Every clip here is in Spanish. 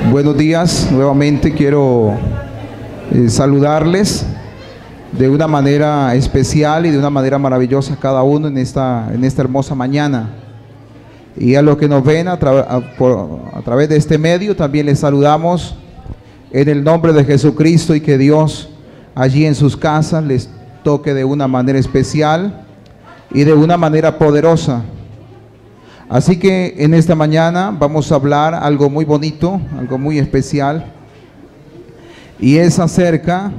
Buenos días, nuevamente quiero saludarles de una manera especial y de una manera maravillosa a cada uno en esta hermosa mañana. Y a los que nos ven a través de este medio también les saludamos en el nombre de Jesucristo, y que Dios allí en sus casas les toque de una manera especial y de una manera poderosa. Así que en esta mañana vamos a hablar algo muy bonito, algo muy especial, y es acerca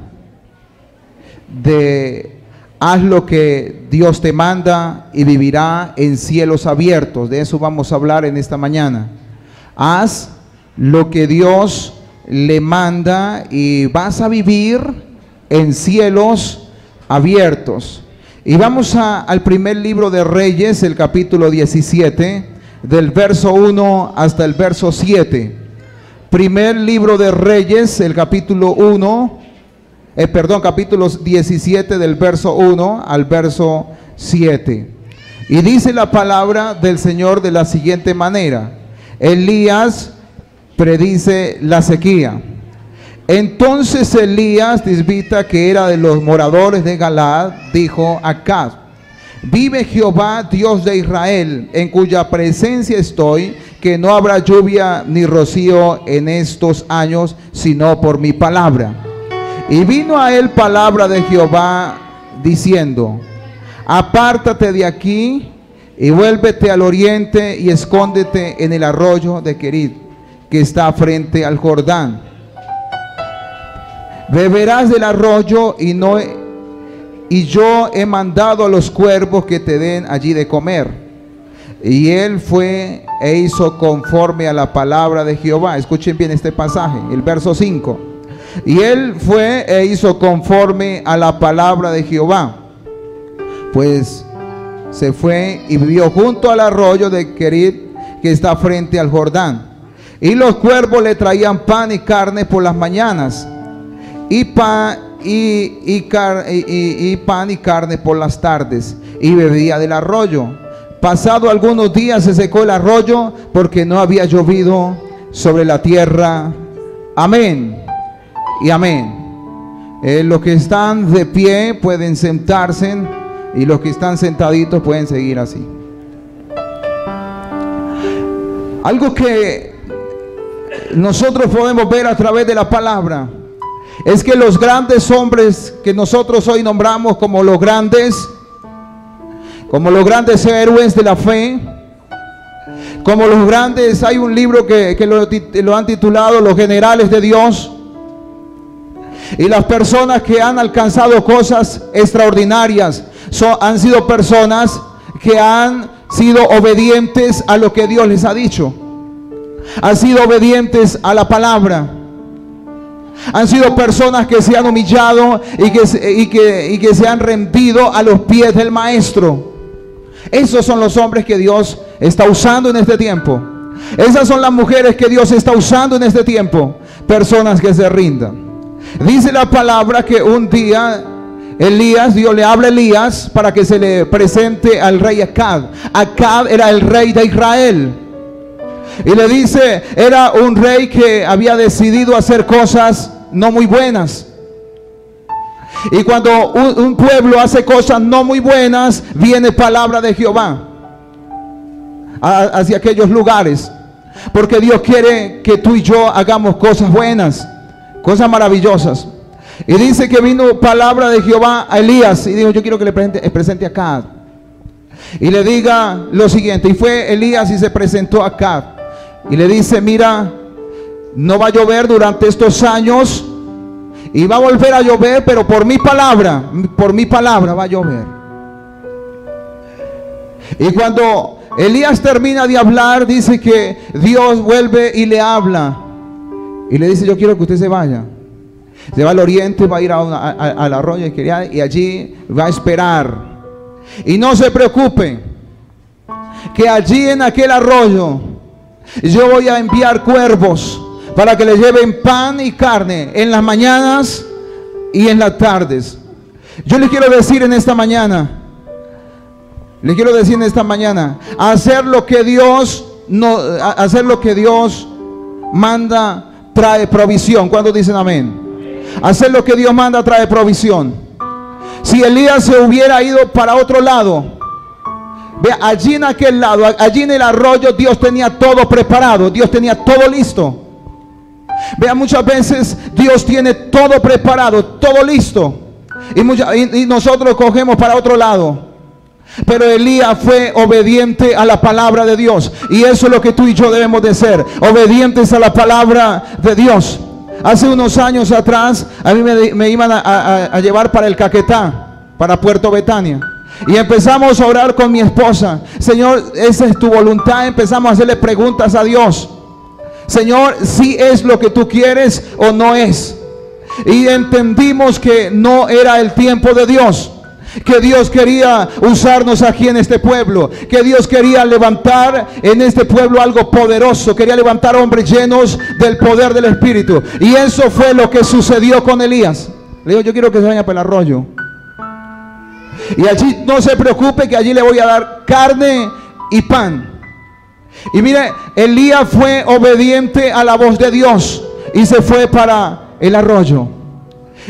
de haz lo que Dios te manda y vivirá en cielos abiertos. De eso vamos a hablar en esta mañana. Haz lo que Dios le manda y vas a vivir en cielos abiertos. Y vamos al primer libro de Reyes, el capítulo 17, del verso 1 hasta el verso 7. Primer libro de Reyes, el capítulo 17, del verso 1 al verso 7. Y dice la palabra del Señor de la siguiente manera: Elías predice la sequía. Entonces Elías, tisbita, que era de los moradores de Galaad, dijo a Acab: vive Jehová, Dios de Israel, en cuya presencia estoy, que no habrá lluvia ni rocío en estos años, sino por mi palabra. Y vino a él palabra de Jehová, diciendo: apártate de aquí y vuélvete al oriente y escóndete en el arroyo de Querit, que está frente al Jordán. Beberás del arroyo y yo he mandado a los cuervos que te den allí de comer. Y él fue e hizo conforme a la palabra de Jehová. Escuchen bien este pasaje, el verso 5. Y él fue e hizo conforme a la palabra de Jehová, pues se fue y vivió junto al arroyo de Querit, que está frente al Jordán. Y los cuervos le traían pan y carne por las mañanas, y pan y carne por las tardes, y bebía del arroyo. Pasado algunos días se secó el arroyo, porque no había llovido sobre la tierra. Amén y amén. Los que están de pie pueden sentarse, y los que están sentaditos pueden seguir así. Algo que nosotros podemos ver a través de la palabra es que los grandes hombres que nosotros hoy nombramos como los grandes héroes de la fe, como los grandes, hay un libro que lo han titulado Los Generales de Dios, y las personas que han alcanzado cosas extraordinarias han sido personas que han sido obedientes a lo que Dios les ha dicho, han sido obedientes a la palabra. Han sido personas que se han humillado y que se han rendido a los pies del Maestro. Esos son los hombres que Dios está usando en este tiempo. Esas son las mujeres que Dios está usando en este tiempo. Personas que se rindan. Dice la palabra que un día Dios le habla a Elías para que se le presente al rey Acab. Acab era el rey de Israel. Y le dice, era un rey que había decidido hacer cosas no muy buenas. Y cuando un pueblo hace cosas no muy buenas, viene palabra de Jehová hacia aquellos lugares. Porque Dios quiere que tú y yo hagamos cosas buenas, cosas maravillosas. Y dice que vino palabra de Jehová a Elías y dijo: yo quiero que le presente a Acab y le diga lo siguiente. Y fue Elías y se presentó a Acab. Y le dice: mira, no va a llover durante estos años, y va a volver a llover, pero por mi palabra va a llover. Y cuando Elías termina de hablar, dice que Dios vuelve y le habla. Y le dice: yo quiero que usted se vaya. Se va al oriente, va a ir al arroyo de Querit, y allí va a esperar. Y no se preocupe, que allí en aquel arroyo yo voy a enviar cuervos para que le lleven pan y carne en las mañanas y en las tardes. Yo les quiero decir en esta mañana, hacer lo que Dios manda trae provisión. ¿Cuántos dicen amén? Hacer lo que Dios manda trae provisión. Si Elías se hubiera ido para otro lado, vea, allí en aquel lado, allí en el arroyo, Dios tenía todo preparado, Dios tenía todo listo. Vea, muchas veces Dios tiene todo preparado, todo listo, y nosotros cogemos para otro lado. Pero Elías fue obediente a la palabra de Dios, y eso es lo que tú y yo debemos de ser, obedientes a la palabra de Dios. Hace unos años atrás a mí me iban a llevar para el Caquetá, para Puerto Betania, y empezamos a orar con mi esposa. Señor, esa es tu voluntad. Empezamos a hacerle preguntas a Dios. Señor, si es lo que tú quieres o no es. Y entendimos que no era el tiempo de Dios, que Dios quería usarnos aquí en este pueblo, que Dios quería levantar en este pueblo algo poderoso, quería levantar hombres llenos del poder del Espíritu. Y eso fue lo que sucedió con Elías. Le digo, yo quiero que se vaya para el arroyo, y allí no se preocupe, que allí le voy a dar carne y pan. Y mire, Elías fue obediente a la voz de Dios y se fue para el arroyo.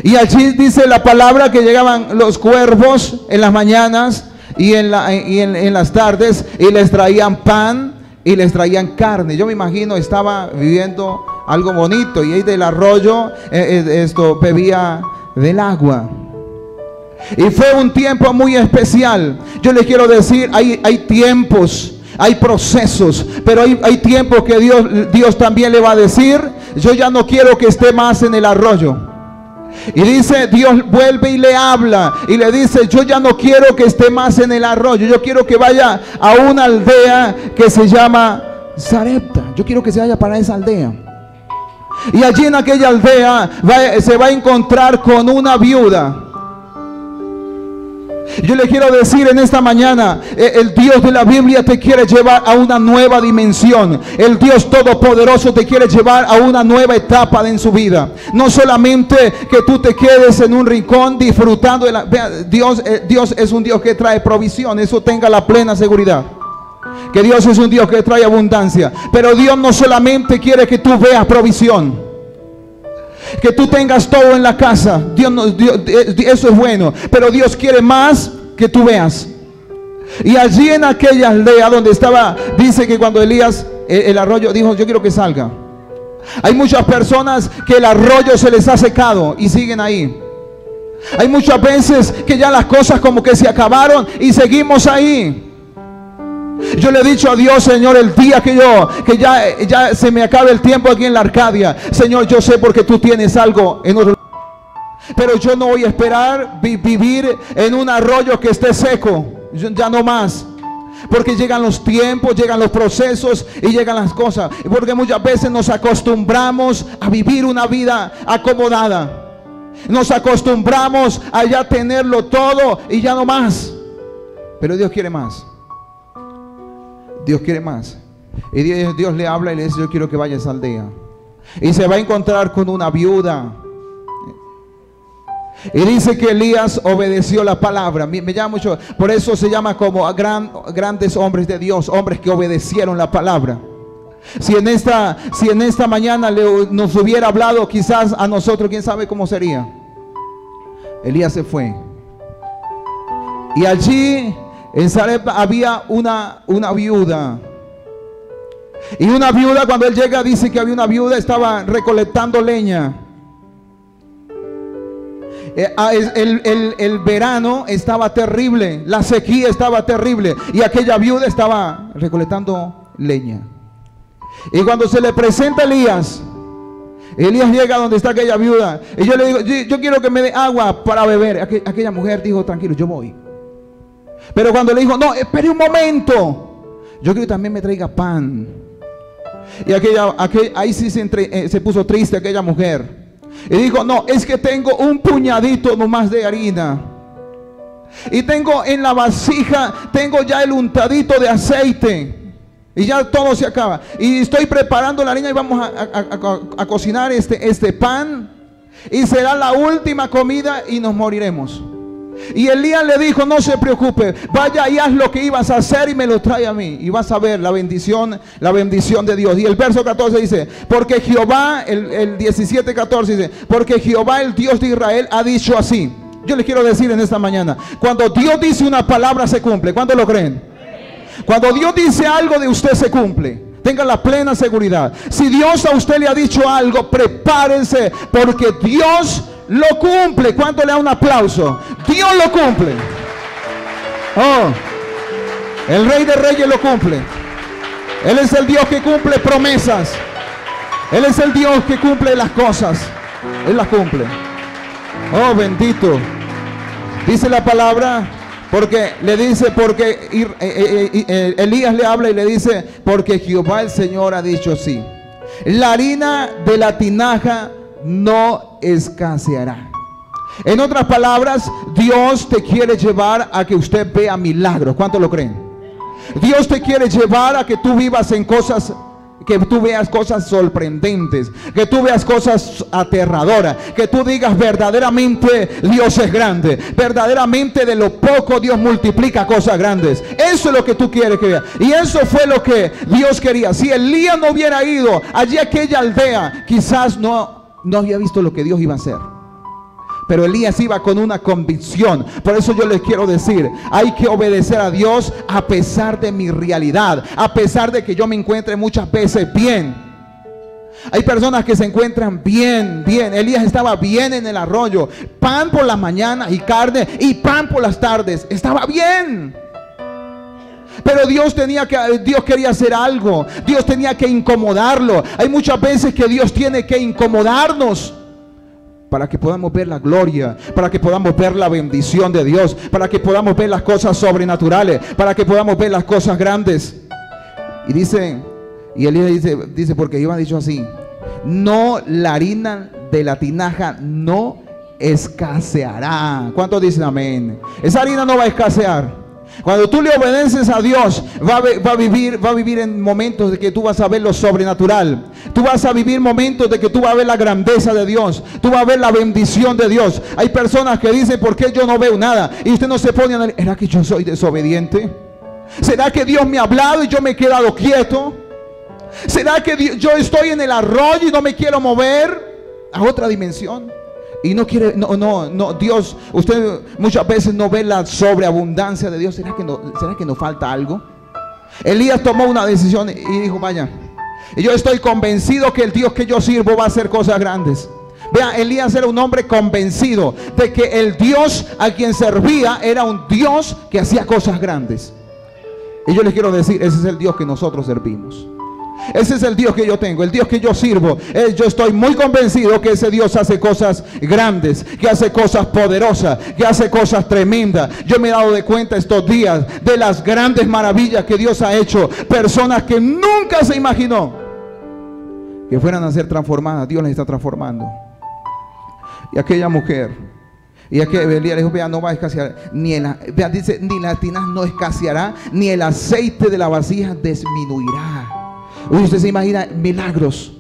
Y allí dice la palabra que llegaban los cuervos en las mañanas y en las tardes, y les traían pan y les traían carne. Yo me imagino estaba viviendo algo bonito, y ahí del arroyo bebía del agua. Y fue un tiempo muy especial. Yo les quiero decir, hay tiempos, hay procesos, pero hay tiempos que Dios también le va a decir: yo ya no quiero que esté más en el arroyo. Y dice, Dios vuelve y le habla y le dice: yo ya no quiero que esté más en el arroyo, yo quiero que vaya a una aldea que se llama Sarepta. Yo quiero que se vaya para esa aldea. Y allí en aquella aldea se va a encontrar con una viuda. Yo le quiero decir en esta mañana, el Dios de la Biblia te quiere llevar a una nueva dimensión. El Dios todopoderoso te quiere llevar a una nueva etapa en su vida. No solamente que tú te quedes en un rincón disfrutando de Dios es un Dios que trae provisión. Eso tenga la plena seguridad, que Dios es un Dios que trae abundancia. Pero Dios no solamente quiere que tú veas provisión, que tú tengas todo en la casa. Eso es bueno, pero Dios quiere más que tú veas. Y allí en aquella aldea donde estaba, dice que cuando Elías, el arroyo, dijo: yo quiero que salga. Hay muchas personas que el arroyo se les ha secado y siguen ahí. Hay muchas veces que ya las cosas como que se acabaron y seguimos ahí. Yo le he dicho a Dios: Señor, el día que ya se me acabe el tiempo aquí en la Arcadia, Señor, yo sé porque tú tienes algo en otro lugar, pero yo no voy a esperar vivir en un arroyo que esté seco. Ya no más, porque llegan los tiempos, llegan los procesos y llegan las cosas, porque muchas veces nos acostumbramos a vivir una vida acomodada. Nos acostumbramos a ya tenerlo todo y ya no más. Pero Dios quiere más. Dios quiere más. Y Dios le habla y le dice: yo quiero que vaya a esa aldea. Y se va a encontrar con una viuda. Y dice que Elías obedeció la palabra. Me llama mucho, por eso se llama como grandes hombres de Dios, hombres que obedecieron la palabra. Si en esta mañana nos hubiera hablado quizás a nosotros, quién sabe cómo sería. Elías se fue. Y allí en Sarepta había una viuda. Y una viuda, cuando él llega, dice que había una viuda, estaba recolectando leña. El verano estaba terrible, la sequía estaba terrible, y aquella viuda estaba recolectando leña. Y cuando se le presenta Elías llega donde está aquella viuda, y yo le digo: yo quiero que me dé agua para beber. Aquella mujer dijo: tranquilo, yo voy. Pero cuando le dijo: no, espere un momento, yo quiero que también me traiga pan. Y ahí sí se puso triste aquella mujer. Y dijo: no, es que tengo un puñadito nomás de harina. Y tengo en la vasija, tengo ya el untadito de aceite. Y ya todo se acaba. Y estoy preparando la harina y vamos a cocinar este pan. Y será la última comida y nos moriremos. Y Elías le dijo, no se preocupe, vaya y haz lo que ibas a hacer y me lo trae a mí. Y vas a ver la bendición de Dios. Y el verso 14 dice, porque Jehová, el 17:14 dice, porque Jehová el Dios de Israel ha dicho así. Yo les quiero decir en esta mañana, cuando Dios dice una palabra se cumple. ¿Cuántos lo creen? Cuando Dios dice algo de usted se cumple. Tenga la plena seguridad. Si Dios a usted le ha dicho algo, prepárense, porque Dios lo cumple. ¿Cuánto le da un aplauso? Dios lo cumple. Oh, el Rey de Reyes lo cumple. Él es el Dios que cumple promesas. Él es el Dios que cumple las cosas. Él las cumple. Oh, bendito. Dice la palabra, porque le dice, porque Elías le habla y le dice, porque Jehová el Señor ha dicho así: la harina de la tinaja no escaseará. En otras palabras, Dios te quiere llevar a que usted vea milagros. ¿Cuántos lo creen? Dios te quiere llevar a que tú vivas en cosas, que tú veas cosas sorprendentes, que tú veas cosas aterradoras, que tú digas verdaderamente Dios es grande, verdaderamente de lo poco Dios multiplica cosas grandes. Eso es lo que tú quieres que veas. Y eso fue lo que Dios quería. Si Elías no hubiera ido allí a aquella aldea, quizás no había visto lo que Dios iba a hacer. Pero Elías iba con una convicción. Por eso yo les quiero decir, hay que obedecer a Dios a pesar de mi realidad, a pesar de que yo me encuentre muchas veces bien. Hay personas que se encuentran bien. Elías estaba bien en el arroyo, pan por las mañanas y carne, y pan por las tardes. Estaba bien. Pero Dios quería hacer algo. Dios tenía que incomodarlo. Hay muchas veces que Dios tiene que incomodarnos para que podamos ver la gloria, para que podamos ver la bendición de Dios, para que podamos ver las cosas sobrenaturales, para que podamos ver las cosas grandes. Y dice, y Elías dice, porque Jehová ha dicho así: no, la harina de la tinaja no escaseará. ¿Cuántos dicen amén? Esa harina no va a escasear. Cuando tú le obedeces a Dios, va a vivir en momentos de que tú vas a ver lo sobrenatural. Tú vas a vivir momentos de que tú vas a ver la grandeza de Dios. Tú vas a ver la bendición de Dios. Hay personas que dicen, ¿por qué yo no veo nada? Y usted no se pone a analizar, ¿será que yo soy desobediente? ¿Será que Dios me ha hablado y yo me he quedado quieto? ¿Será que yo estoy en el arroyo y no me quiero mover a otra dimensión? Y no quiere, Dios, usted muchas veces no ve la sobreabundancia de Dios. ¿Será que nos falta algo? Elías tomó una decisión y dijo, vaya, y yo estoy convencido que el Dios que yo sirvo va a hacer cosas grandes. Vea, Elías era un hombre convencido de que el Dios a quien servía era un Dios que hacía cosas grandes. Y yo les quiero decir, ese es el Dios que nosotros servimos. Ese es el Dios que yo tengo, el Dios que yo sirvo. Yo estoy muy convencido que ese Dios hace cosas grandes, que hace cosas poderosas, que hace cosas tremendas. Yo me he dado de cuenta estos días de las grandes maravillas que Dios ha hecho. Personas que nunca se imaginó que fueran a ser transformadas. Dios las está transformando. Y aquella mujer, y aquel Elías le dijo, vea, no va a escasear, dice, ni la tina no escaseará, ni el aceite de la vasija disminuirá. Usted se imagina milagros.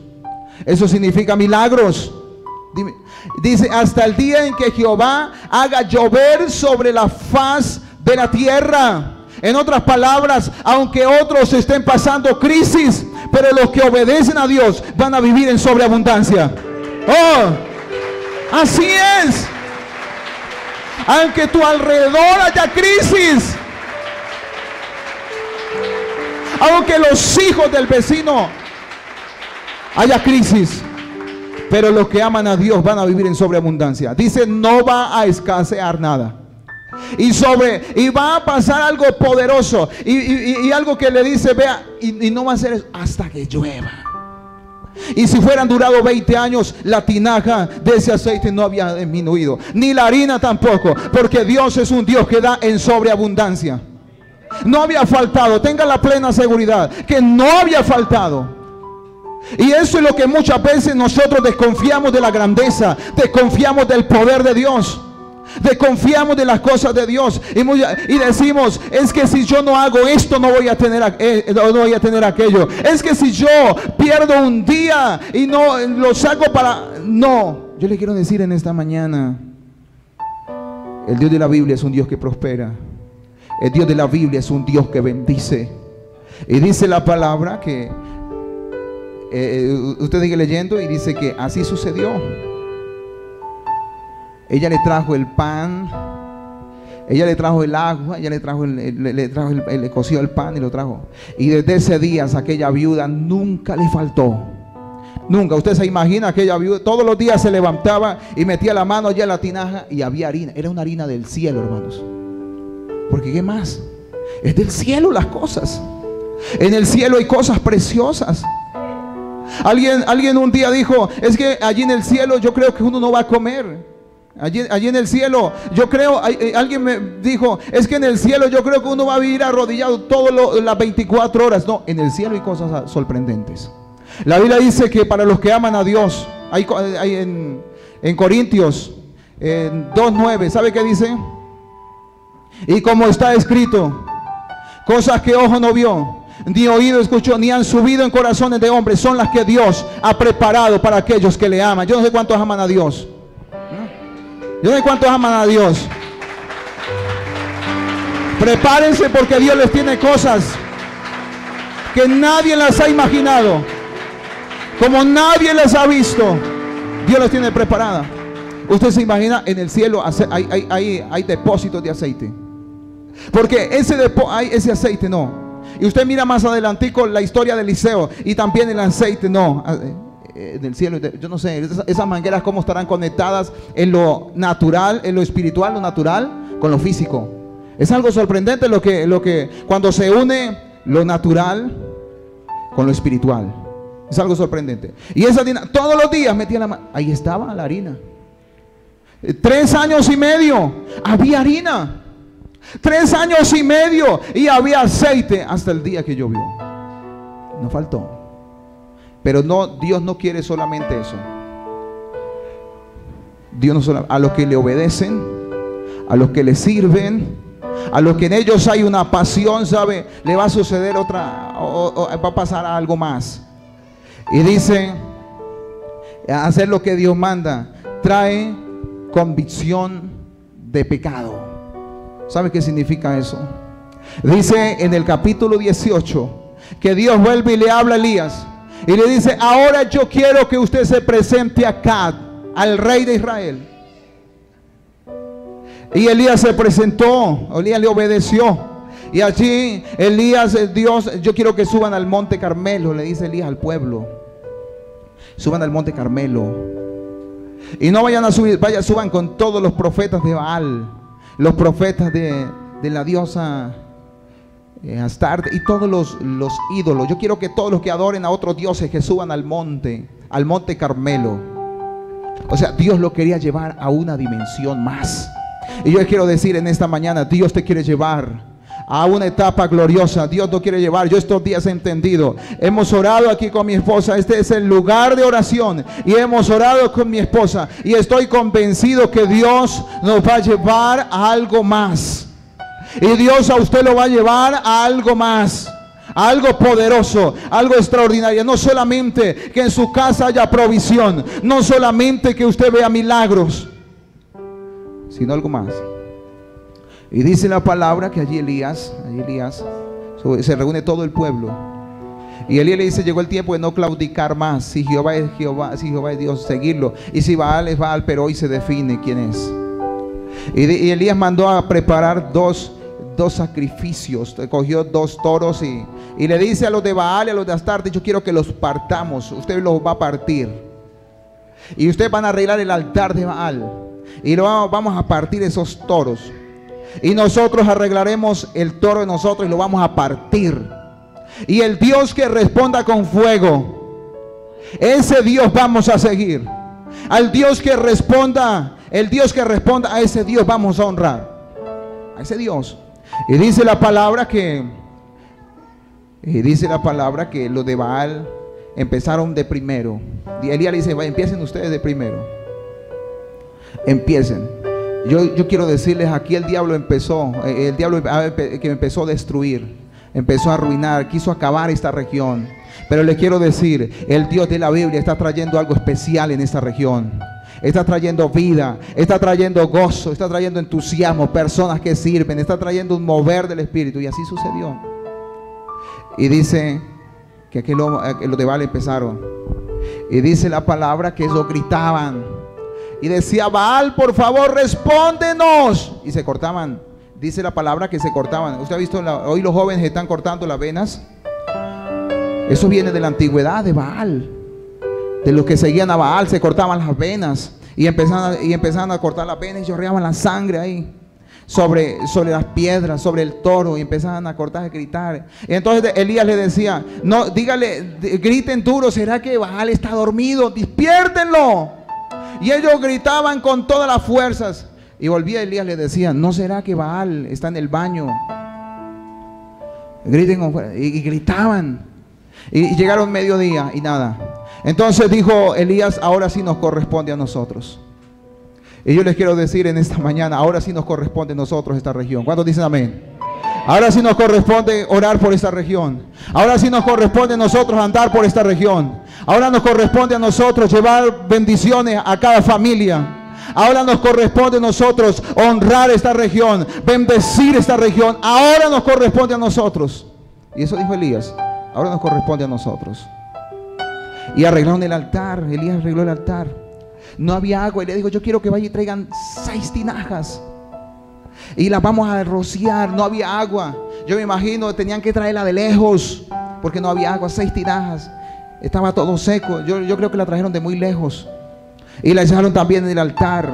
Eso significa milagros. Dice, hasta el día en que Jehová haga llover sobre la faz de la tierra. En otras palabras, aunque otros estén pasando crisis, pero los que obedecen a Dios van a vivir en sobreabundancia. Oh, así es. Aunque a tu alrededor haya crisis, aunque los hijos del vecino haya crisis, pero los que aman a Dios van a vivir en sobreabundancia. Dice, no va a escasear nada. Y va a pasar algo poderoso. Y algo que le dice, vea, y no va a ser eso hasta que llueva. Y si fueran durado 20 años, la tinaja de ese aceite no había disminuido, ni la harina tampoco, porque Dios es un Dios que da en sobreabundancia. No había faltado. Tenga la plena seguridad que no había faltado. Y eso es lo que muchas veces nosotros desconfiamos de la grandeza, desconfiamos del poder de Dios, desconfiamos de las cosas de Dios y decimos, es que si yo no hago esto no voy a tener aquello. Es que si yo pierdo un día y no lo saco para... No, yo le quiero decir en esta mañana, El Dios de la Biblia es un Dios que prospera. El Dios de la Biblia es un Dios que bendice. Y dice la palabra que usted sigue leyendo y dice que así sucedió. Ella le trajo el pan, ella le trajo el agua, ella le coció el pan y lo trajo. Y desde ese día a aquella viuda nunca le faltó. Nunca. Usted se imagina aquella viuda, todos los días se levantaba y metía la mano allá en la tinaja y había harina. Era una harina del cielo, hermanos. Porque ¿qué más? Es del cielo las cosas. En el cielo hay cosas preciosas. Alguien un día dijo, es que allí en el cielo yo creo que uno no va a comer. Allí en el cielo, yo creo, alguien me dijo, es que en el cielo yo creo que uno va a vivir arrodillado todas las 24 horas. No, en el cielo hay cosas sorprendentes. La Biblia dice que para los que aman a Dios, hay en Corintios 2:9, ¿sabe qué dice? Y como está escrito, cosas que ojo no vio, ni oído escuchó, ni han subido en corazones de hombres, son las que Dios ha preparado para aquellos que le aman. Yo no sé cuántos aman a Dios. Yo no sé cuántos aman a Dios. Prepárense porque Dios les tiene cosas que nadie las ha imaginado, como nadie las ha visto. Dios las tiene preparadas. Usted se imagina, en el cielo hay depósitos de aceite. Porque ese aceite no. Y usted mira más adelantico la historia de Eliseo y también el aceite no. Del cielo, yo no sé, esas mangueras cómo estarán conectadas en lo natural, en lo espiritual, lo natural con lo físico. Es algo sorprendente lo que cuando se une lo natural con lo espiritual. Es algo sorprendente. Y esa harina, todos los días metía la mano. Ahí estaba la harina. 3 años y medio había harina. 3 años y medio y había aceite hasta el día que llovió. No faltó. Pero no, Dios no quiere solamente eso. Dios no solamente, a los que le obedecen, a los que le sirven, a los que en ellos hay una pasión, ¿sabe? Le va a suceder otra, o va a pasar algo más. Y dice, hacer lo que Dios manda trae convicción de pecado. ¿Sabe qué significa eso? Dice en el capítulo 18 que Dios vuelve y le habla a Elías y le dice, ahora yo quiero que usted se presente acá al rey de Israel. Y Elías se presentó, Elías le obedeció. Y allí Elías, Dios, yo quiero que suban al monte Carmelo, le dice Elías al pueblo. Suban al monte Carmelo. Y no vayan a subir, suban con todos los profetas de Baal, los profetas de la diosa Astarte y todos los ídolos. Yo quiero que todos los que adoren a otros dioses que suban al monte Carmelo. O sea, Dios lo quería llevar a una dimensión más. Y yo les quiero decir en esta mañana, Dios te quiere llevar a una etapa gloriosa. Dios no quiere llevar. Yo estos días he entendido. Hemos orado aquí con mi esposa. Este es el lugar de oración. Y hemos orado con mi esposa. Y estoy convencido que Dios nos va a llevar a algo más. Y Dios a usted lo va a llevar a algo más. A algo poderoso, algo extraordinario. No solamente que en su casa haya provisión. No solamente que usted vea milagros, sino algo más. Y dice la palabra que allí Elías se reúne todo el pueblo. Y Elías le dice, llegó el tiempo de no claudicar más. Si Jehová es Jehová, si Jehová es Dios, seguirlo. Y si Baal es Baal, pero hoy se define quién es. Y Elías mandó a preparar dos sacrificios. Cogió 2 toros y le dice a los de Baal y a los de Astarte, yo quiero que los partamos. Usted los va a partir. Y ustedes van a arreglar el altar de Baal. Y vamos a partir esos toros. Y nosotros arreglaremos el toro de nosotros y lo vamos a partir. Y el Dios que responda con fuego, ese Dios vamos a seguir. Al Dios que responda, el Dios que responda, a ese Dios vamos a honrar. A ese Dios. Y dice la palabra que los de Baal empezaron de primero. Y Elías le dice, empiecen ustedes de primero. Empiecen. Yo quiero decirles, aquí el diablo que empezó a destruir, empezó a arruinar, quiso acabar esta región. Pero les quiero decir, el Dios de la Biblia está trayendo algo especial en esta región. está trayendo vida, está trayendo gozo, está trayendo entusiasmo, personas que sirven, está trayendo un mover del Espíritu. Y así sucedió. Y dice que los de Baal empezaron. Y dice la palabra que ellos gritaban. Y decía: Baal, por favor, respóndenos. Y se cortaban. Dice la palabra que se cortaban. ¿Usted ha visto hoy los jóvenes están cortando las venas? Eso viene de la antigüedad de Baal. De los que seguían a Baal, se cortaban las venas. Y empezaban a cortar las venas y chorreaban la sangre ahí. Sobre las piedras, sobre el toro. Y empezaban a cortar y gritar. Y entonces Elías le decía: no, dígale, griten duro. ¿Será que Baal está dormido? Despiértenlo. Y ellos gritaban con todas las fuerzas. Y volvía Elías, le decía: ¿no será que Baal está en el baño? Griten y gritaban. Y llegaron mediodía y nada. Entonces dijo Elías: ahora sí nos corresponde a nosotros. Y yo les quiero decir en esta mañana: ahora sí nos corresponde a nosotros esta región. ¿Cuántos dicen amén? Ahora sí nos corresponde orar por esta región. Ahora sí nos corresponde a nosotros andar por esta región. Ahora nos corresponde a nosotros llevar bendiciones a cada familia. Ahora nos corresponde a nosotros honrar esta región, bendecir esta región. Ahora nos corresponde a nosotros. Y eso dijo Elías: ahora nos corresponde a nosotros. Y arreglaron el altar. Elías arregló el altar. No había agua y le dijo: yo quiero que vayan y traigan 6 tinajas y las vamos a rociar. No había agua. Yo me imagino tenían que traerla de lejos porque no había agua. 6 tinajas. Estaba todo seco. Yo creo que la trajeron de muy lejos. Y la echaron también en el altar.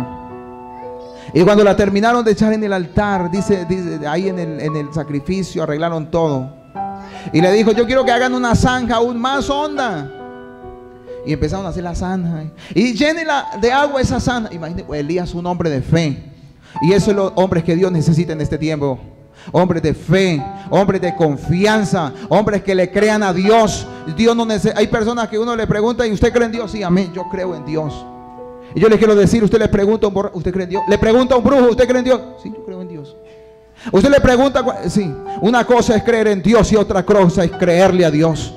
Y cuando la terminaron de echar en el altar, dice ahí en el sacrificio, arreglaron todo. Y le dijo: yo quiero que hagan una zanja aún más honda. Y empezaron a hacer la zanja. Y llénenla de agua esa zanja. Imagínate, Elías, un hombre de fe. Y esos son los hombres que Dios necesita en este tiempo. Hombres de fe, hombres de confianza, hombres que le crean a Dios. Dios no necesita. Hay personas que uno le pregunta: ¿y usted cree en Dios? Sí, amén, yo creo en Dios. Y yo le quiero decir: usted le pregunta a un borracho: ¿usted cree en Dios? Le pregunta a un brujo: ¿usted cree en Dios? Sí, yo creo en Dios. Usted le pregunta: sí, una cosa es creer en Dios y otra cosa es creerle a Dios.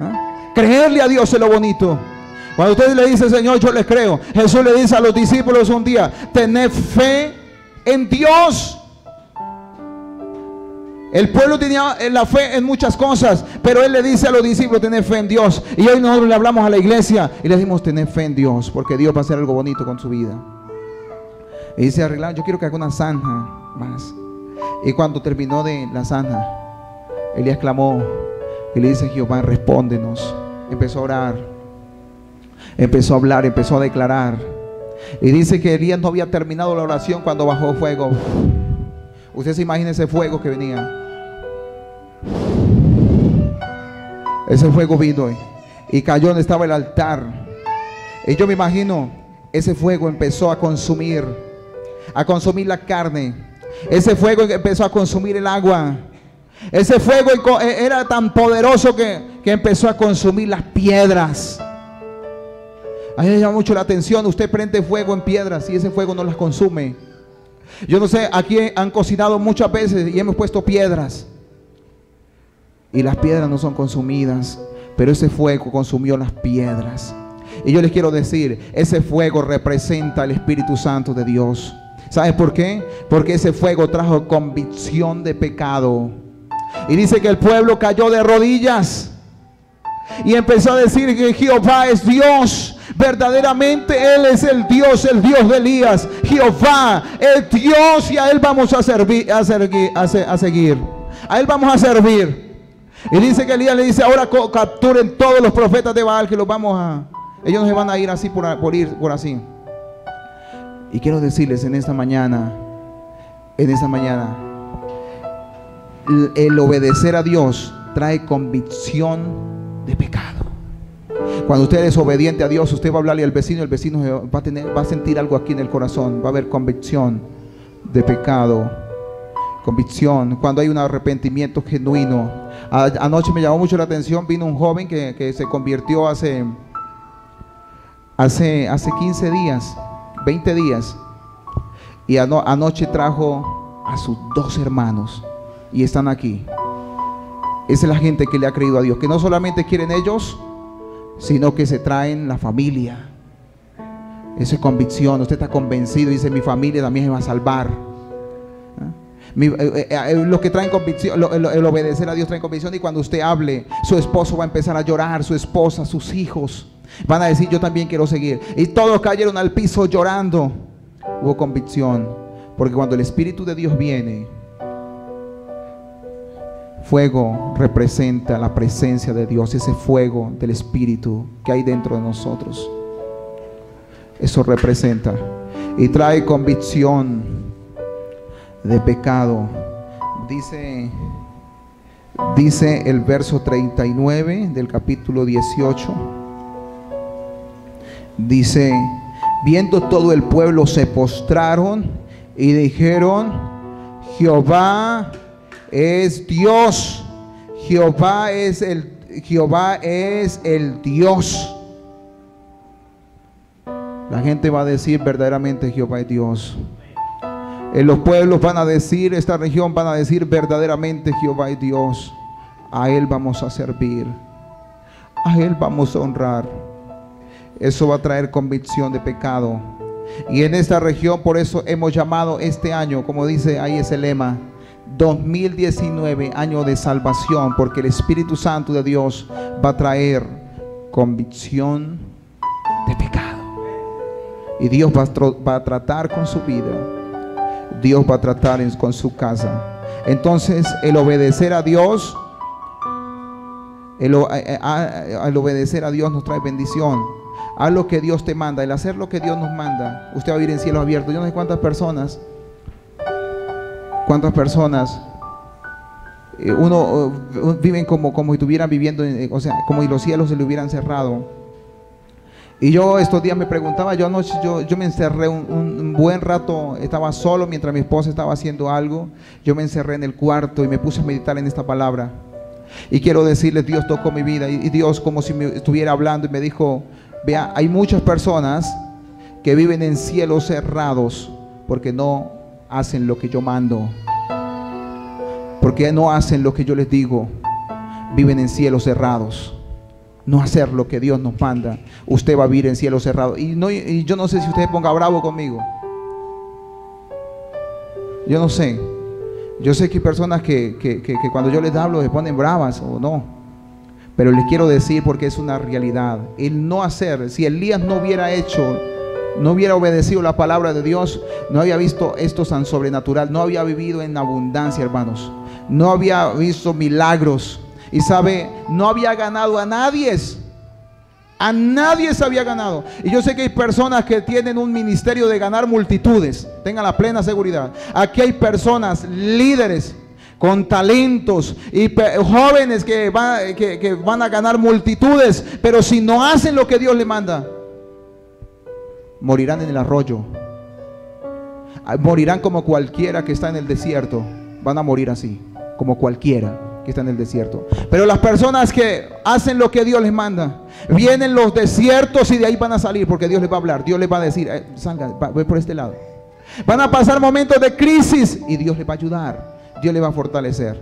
¿Ah? Creerle a Dios es lo bonito. Cuando usted le dice: Señor, yo le creo. Jesús le dice a los discípulos un día: tened fe en Dios. El pueblo tenía la fe en muchas cosas, pero Él le dice a los discípulos: tened fe en Dios. Y hoy nosotros le hablamos a la iglesia y le decimos: tened fe en Dios, porque Dios va a hacer algo bonito con su vida. Y dice: arreglar, yo quiero que haga una zanja más. Y cuando terminó de la zanja, Elías clamó y le dice: Jehová, respóndenos. Empezó a orar, empezó a hablar, empezó a declarar. Y dice que Elías no había terminado la oración cuando bajó fuego. Usted se imagina ese fuego que venía. Ese fuego vino y cayó donde estaba el altar. Y yo me imagino, ese fuego empezó a consumir la carne. Ese fuego empezó a consumir el agua. Ese fuego era tan poderoso que empezó a consumir las piedras. A mí me llama mucho la atención: usted prende fuego en piedras y ese fuego no las consume. Yo no sé, aquí han cocinado muchas veces y hemos puesto piedras y las piedras no son consumidas, pero ese fuego consumió las piedras. Y yo les quiero decir: ese fuego representa el Espíritu Santo de Dios. ¿Sabes por qué? Porque ese fuego trajo convicción de pecado. Y dice que el pueblo cayó de rodillas y empezó a decir que Jehová es Dios. Verdaderamente Él es el Dios de Elías. Jehová es Dios y a Él vamos a seguir. A Él vamos a servir. Y dice que Elías le dice: ahora capturen todos los profetas de Baal, que los vamos a... Ellos no se van a ir así por ir por así. Y quiero decirles en esta mañana, el obedecer a Dios trae convicción de pecado. Cuando usted es obediente a Dios, usted va a hablarle al vecino, el vecino va a sentir algo aquí en el corazón. Va a haber convicción de pecado. Convicción, cuando hay un arrepentimiento genuino. Anoche me llamó mucho la atención, vino un joven que se convirtió hace 15 días, 20 días. Y anoche trajo a sus 2 hermanos y están aquí. Esa es la gente que le ha creído a Dios, que no solamente quieren ellos, sino que se traen la familia. Eso es convicción. Usted está convencido y dice: mi familia también se va a salvar. Los que traen convicción, el obedecer a Dios trae convicción. Y cuando usted hable, su esposo va a empezar a llorar, su esposa, sus hijos van a decir: yo también quiero seguir. Y todos cayeron al piso llorando. Hubo convicción. Porque cuando el Espíritu de Dios viene, fuego representa la presencia de Dios, ese fuego del Espíritu que hay dentro de nosotros. Eso representa y trae convicción de pecado. Dice el verso 39 del capítulo 18. Dice: viendo todo el pueblo se postraron y dijeron: Jehová es Dios, Jehová es el Dios. La gente va a decir verdaderamente: Jehová es Dios. Los pueblos van a decir, esta región van a decir verdaderamente: Jehová es Dios. A Él vamos a servir, a Él vamos a honrar. Eso va a traer convicción de pecado. Y en esta región, por eso hemos llamado este año, como dice ahí ese lema, 2019, año de salvación, porque el Espíritu Santo de Dios va a traer convicción de pecado. Y Dios va a tratar con su vida. Dios va a tratar con su casa. Entonces, el obedecer a Dios, el obedecer a Dios nos trae bendición. Haz lo que Dios te manda. El hacer lo que Dios nos manda, usted va a vivir en cielos abiertos. Yo no sé cuántas personas viven como si estuvieran viviendo, o sea, como si los cielos se le hubieran cerrado. Y yo estos días me preguntaba, yo me encerré un buen rato, estaba solo mientras mi esposa estaba haciendo algo. Yo me encerré en el cuarto y me puse a meditar en esta palabra. Y quiero decirles: Dios tocó mi vida, y Dios, como si me estuviera hablando, y me dijo: vea, hay muchas personas que viven en cielos cerrados porque no hacen lo que yo mando, porque no hacen lo que yo les digo. Viven en cielos cerrados. No hacer lo que Dios nos manda, usted va a vivir en cielo cerrado. Y yo no sé si usted ponga bravo conmigo. Yo no sé. Yo sé que hay personas que cuando yo les hablo se ponen bravas o no. Pero les quiero decir, porque es una realidad. El no hacer, si Elías no hubiera obedecido la palabra de Dios, no había visto esto tan sobrenatural, no había vivido en abundancia, hermanos. No había visto milagros. Y sabe, no había ganado a nadie. A nadie se había ganado. Y yo sé que hay personas que tienen un ministerio de ganar multitudes. Tengan la plena seguridad. Aquí hay personas, líderes con talentos y jóvenes que van a ganar multitudes. Pero si no hacen lo que Dios les manda, morirán en el arroyo. Morirán como cualquiera que está en el desierto. Van a morir así, como cualquiera que está en el desierto. Pero las personas que hacen lo que Dios les manda, vienen los desiertos y de ahí van a salir, porque Dios les va a hablar. Dios les va a decir: salga, ve por este lado. Van a pasar momentos de crisis y Dios les va a ayudar. Dios les va a fortalecer.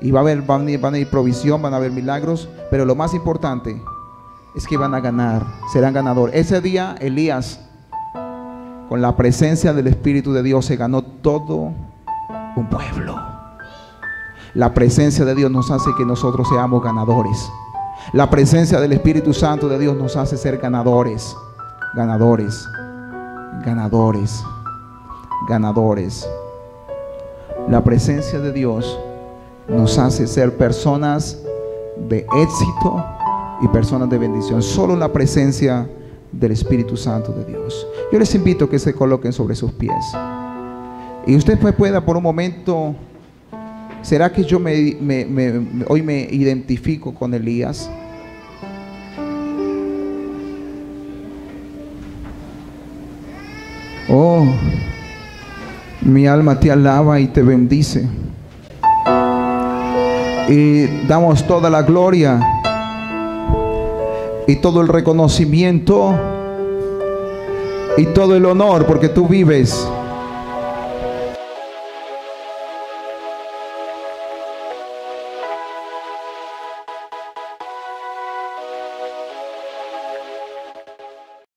Y van a ir provisión, van a haber milagros. Pero lo más importante es que van a ganar, serán ganadores. Ese día Elías, con la presencia del Espíritu de Dios, se ganó todo un pueblo. La presencia de Dios nos hace que nosotros seamos ganadores. La presencia del Espíritu Santo de Dios nos hace ser ganadores. Ganadores. Ganadores. Ganadores. La presencia de Dios nos hace ser personas de éxito y personas de bendición. Solo la presencia del Espíritu Santo de Dios. Yo les invito a que se coloquen sobre sus pies. Y usted pueda por un momento. ¿Será que yo hoy me identifico con Elías? Oh, mi alma te alaba y te bendice. Y damos toda la gloria y todo el reconocimiento y todo el honor, porque tú vives.